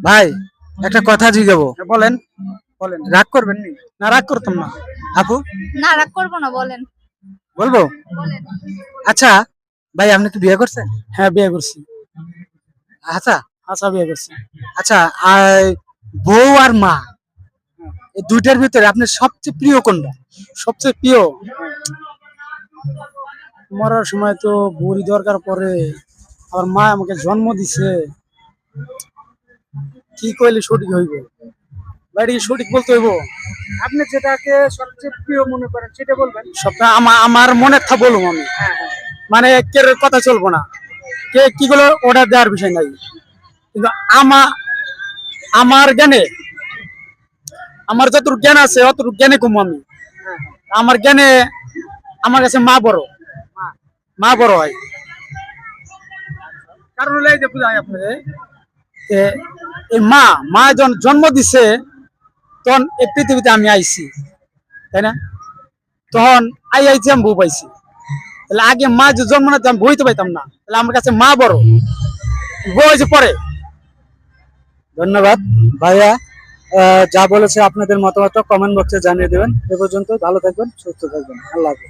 ভাই একটা কথা জিজ্ঞাবো, বলেন বলেন। রাগ করবেন নি? না, রাগ করতাম না। আপু না, রাগ করবো না, বলেন। বলবো? বলেন। আচ্ছা ভাই, আপনি কি বিয়ে করছেন? হ্যাঁ, বিয়ে করছি। আচ্ছা আচ্ছা, বিয়ে করছি। আচ্ছা, বউ আর মা এই দুইটার ভিতরে আপনার সবচেয়ে প্রিয় কোনটা? সবচেয়ে প্রিয় মরার সময় তো বুড়ি দরকার পড়ে, আমার মা আমাকে জন্ম দিছে। কি কইলে সঠিক হইব? ভাই, এটা কি সঠিক বলতে হইব? আপনি যেটাকে সবচেয়ে প্রিয় মনে করেন সেটা বলবেন। সবটা আমার মনে থা বলবো আমি। মানে কে কথা চলবো না, কে কি গুলো অর্ডার দেওয়ার বিষয় নাই। কিন্তু আমার জ্ঞানে, আমার যতটুকু জ্ঞান আছে অতটুকু জ্ঞানে কম আমি। আমার জ্ঞানে আমার কাছে মা বড়, মা বড় হয়। কারণ হলো এই যে বুঝাই আপনাদের, এই মা মা যখন জন্ম দিছে তখন এই পৃথিবীতে আমি আইছি, তাই না? তখন আইছি আমি বউ পাইছি। তাহলে আগে মা যে জন্ম না আমি বইতে পাইতাম না, তাহলে আমার কাছে মা বড়, বউ হয়েছে পরে। ধন্যবাদ ভাইয়া। যা বলেছে আপনাদের মতামত কমেন্ট বক্সে জানিয়ে দেবেন। এ পর্যন্ত ভালো থাকবেন, সুস্থ থাকবেন। আল্লাহ হাফেজ।